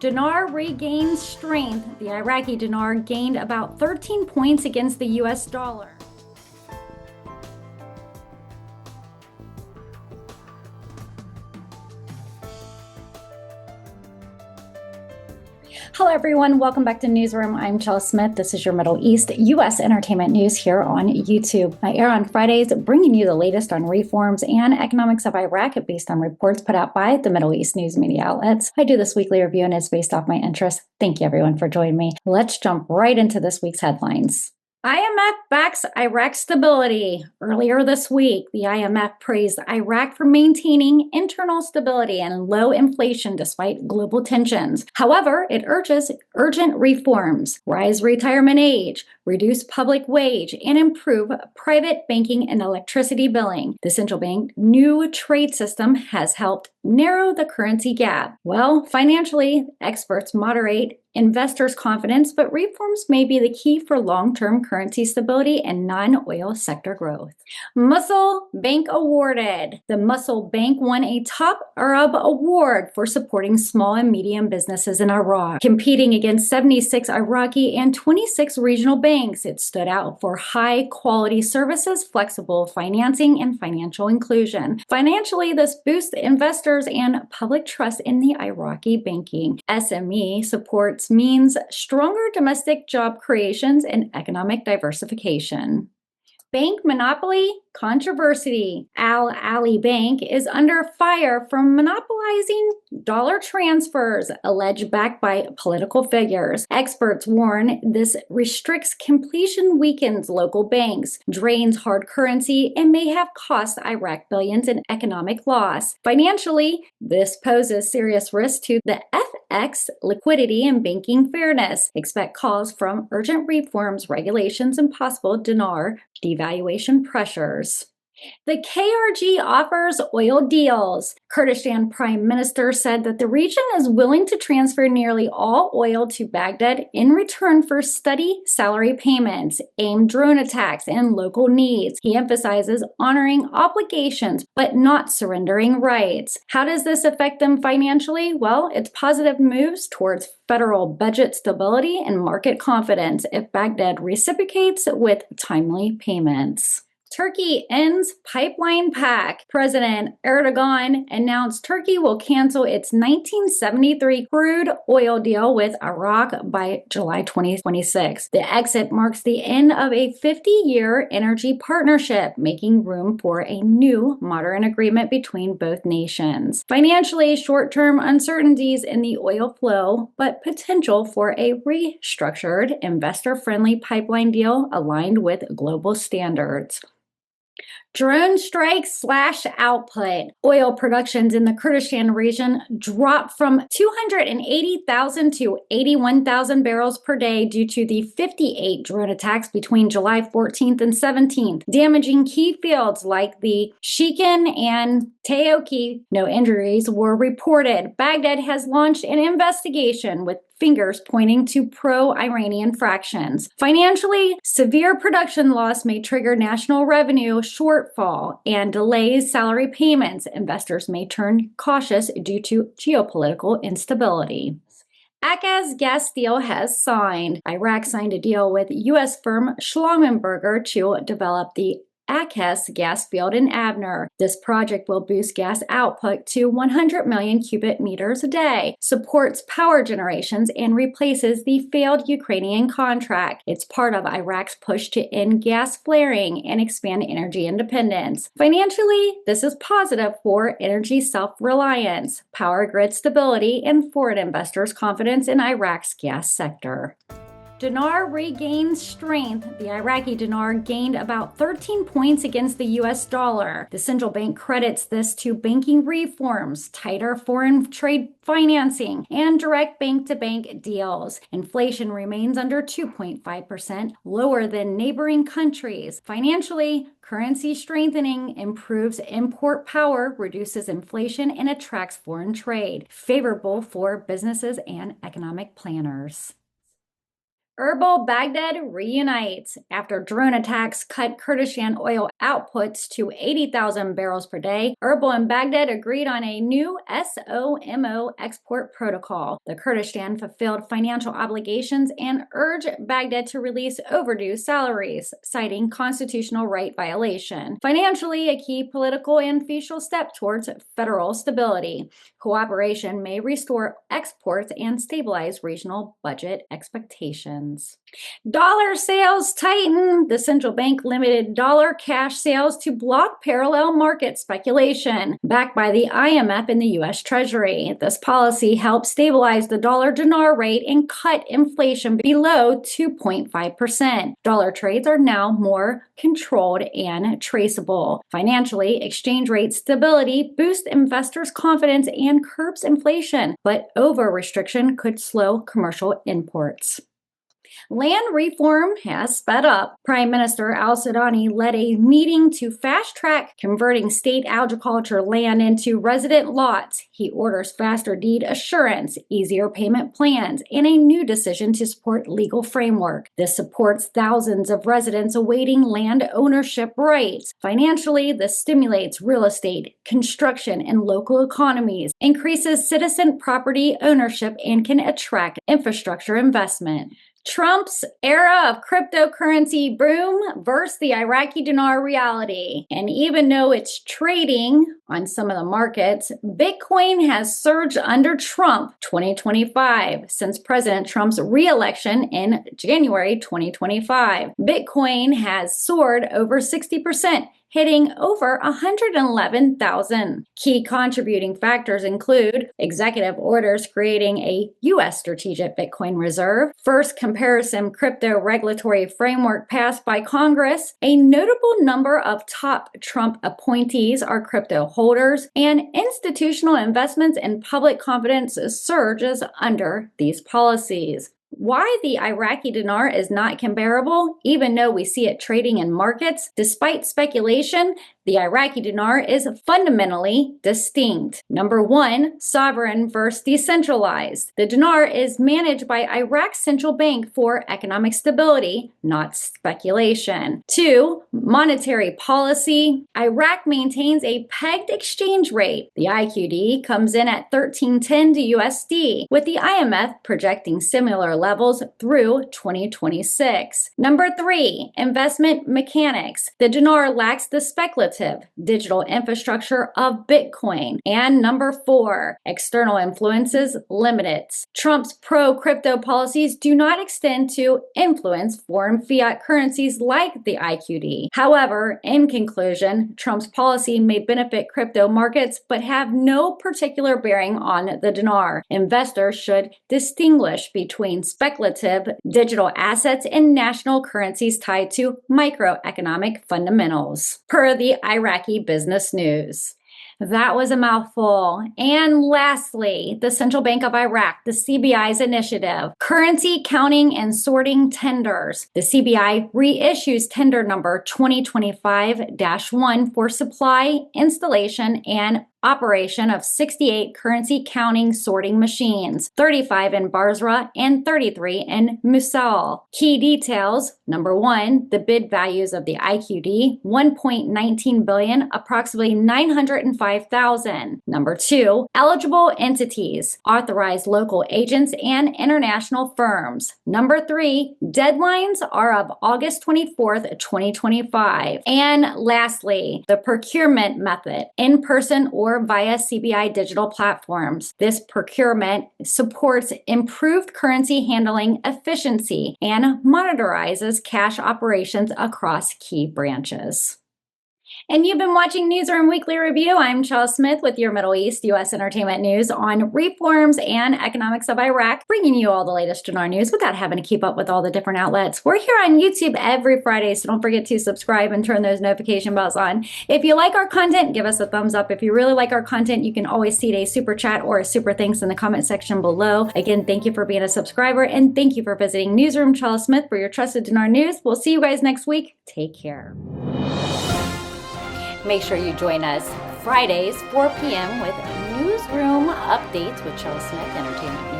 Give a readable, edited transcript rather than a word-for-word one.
Dinar regains strength. The Iraqi dinar gained about 13 points against the US dollar. Hello everyone, welcome back to Newsroom. I'm Chella Smith. This is your Middle East U.S. entertainment news here on YouTube. I air on Fridays, bringing you the latest on reforms and economics of Iraq based on reports put out by the Middle East news media outlets. I do this weekly review and it's based off my interests. Thank you everyone for joining me. Let's jump right into this week's headlines. IMF backs Iraq stability. Earlier this week, the IMF praised Iraq for maintaining internal stability and low inflation despite global tensions. However, it urges urgent reforms, rise retirement age, reduce public wage, and improve private banking and electricity billing. The central bank's new trade system has helped narrow the currency gap. Well, financially, experts moderate investors' confidence, but reforms may be the key for long-term currency stability and non-oil sector growth. Mosul Bank awarded. The Mosul Bank won a top Arab award for supporting small and medium businesses in Iraq. Competing against 76 Iraqi and 26 regional banks, it stood out for high-quality services, flexible financing, and financial inclusion. Financially, this boosts investors and public trust in the Iraqi banking. SME supports means stronger domestic job creations and economic diversification. Bank monopoly controversy. Al Ali Bank is under fire from monopolizing dollar transfers, alleged backed by political figures. Experts warn this restricts completion, weakens local banks, drains hard currency, and may have cost Iraq billions in economic loss. Financially, this poses serious risk to the FX liquidity and banking fairness. Expect calls from urgent reforms, regulations, and possible dinar devaluation pressures. The KRG offers oil deals. Kurdistan Prime Minister said that the region is willing to transfer nearly all oil to Baghdad in return for steady salary payments, aimed drone attacks, and local needs. He emphasizes honoring obligations but not surrendering rights. How does this affect them financially? Well, it's positive moves towards federal budget stability and market confidence if Baghdad reciprocates with timely payments. Turkey ends pipeline pact. President Erdogan announced Turkey will cancel its 1973 crude oil deal with Iraq by July 2026. The exit marks the end of a 50-year energy partnership, making room for a new modern agreement between both nations. Financially, short-term uncertainties in the oil flow, but potential for a restructured, investor-friendly pipeline deal aligned with global standards. Drone strikes slash output. Oil productions in the Kurdistan region dropped from 280,000 to 81,000 barrels per day due to the 58 drone attacks between July 14th and 17th, damaging key fields like the Shikin and Taoki. No injuries were reported. Baghdad has launched an investigation with fingers pointing to pro-Iranian fractions. Financially, severe production loss may trigger national revenue shortfall and delays salary payments. Investors may turn cautious due to geopolitical instability. Akaz gas deal has signed. Iraq signed a deal with U.S. firm Schlumberger to develop the Akaz gas field in Abner. This project will boost gas output to 100 million cubic meters a day, supports power generations, and replaces the failed Ukrainian contract. It's part of Iraq's push to end gas flaring and expand energy independence. Financially, this is positive for energy self-reliance, power grid stability, and foreign investors' confidence in Iraq's gas sector. Dinar regains strength. The Iraqi dinar gained about 13 points against the US dollar. The central bank credits this to banking reforms, tighter foreign trade financing, and direct bank-to-bank deals. Inflation remains under 2.5%, lower than neighboring countries. Financially, currency strengthening improves import power, reduces inflation, and attracts foreign trade, favorable for businesses and economic planners. Erbil Baghdad reunites after drone attacks cut Kurdistan oil outputs to 80,000 barrels per day. Erbil and Baghdad agreed on a new SOMO export protocol. The Kurdistan fulfilled financial obligations and urged Baghdad to release overdue salaries, citing constitutional right violation. Financially, a key political and official step towards federal stability. Cooperation may restore exports and stabilize regional budget expectations. Dollar sales tighten. The central bank limited dollar cash sales to block parallel market speculation, backed by the IMF and the U.S. Treasury. This policy helped stabilize the dollar-dinar rate and cut inflation below 2.5%. Dollar trades are now more controlled and traceable. Financially, exchange rate stability boosts investors' confidence and curbs inflation, but over-restriction could slow commercial imports. Land reform has sped up. Prime Minister al-Sudani led a meeting to fast-track converting state agriculture land into resident lots. He orders faster deed assurance, easier payment plans, and a new decision to support legal framework. This supports thousands of residents awaiting land ownership rights. Financially, this stimulates real estate, construction, and local economies, increases citizen property ownership, and can attract infrastructure investment. Trump's era of cryptocurrency boom versus the Iraqi dinar reality. And even though it's trading on some of the markets, Bitcoin has surged under Trump 2025 since President Trump's re-election in January 2025. Bitcoin has soared over 60%. Hitting over 111,000. Key contributing factors include executive orders creating a U.S. strategic Bitcoin reserve, first comparison crypto regulatory framework passed by Congress, a notable number of top Trump appointees are crypto holders, and institutional investments and public confidence surges under these policies. Why the Iraqi dinar is not comparable, even though we see it trading in markets, despite speculation, the Iraqi dinar is fundamentally distinct. Number one, sovereign versus decentralized. The dinar is managed by Iraq's central bank for economic stability, not speculation. Two, monetary policy. Iraq maintains a pegged exchange rate. The IQD comes in at 1310 to USD, with the IMF projecting similar levels through 2026. Number three, investment mechanics. The dinar lacks the speculative digital infrastructure of Bitcoin. And number four, external influences limited. Trump's pro-crypto policies do not extend to influence foreign fiat currencies like the IQD. However, in conclusion, Trump's policy may benefit crypto markets but have no particular bearing on the dinar. Investors should distinguish between speculative digital assets and national currencies tied to microeconomic fundamentals, per the Iraqi Business News. That was a mouthful. And lastly, the Central Bank of Iraq, the CBI's initiative, currency counting and sorting tenders. The CBI reissues tender number 2025-1 for supply, installation, and operation of 68 currency counting sorting machines, 35 in Basra and 33 in Mosul. Key details: number one, the bid values of the IQD, $1.19 billion, approximately 905,000. Number two, eligible entities, authorized local agents and international firms. Number three, deadlines are of August 24th, 2025. And lastly, the procurement method, in person or via CBI digital platforms. This procurement supports improved currency handling efficiency and monitorizes cash operations across key branches. And you've been watching Newsroom Weekly Review. I'm Chella Smith with your Middle East U.S. entertainment news on reforms and economics of Iraq, bringing you all the latest Dinar news without having to keep up with all the different outlets. We're here on YouTube every Friday, so don't forget to subscribe and turn those notification bells on. If you like our content, give us a thumbs up. If you really like our content, you can always see a super chat or a super thanks in the comment section below. Again, thank you for being a subscriber, and thank you for visiting Newsroom Chella Smith for your trusted Dinar news. We'll see you guys next week. Take care. Make sure you join us Fridays, 4 p.m. with Newsroom Updates with Chella Smith Entertainment.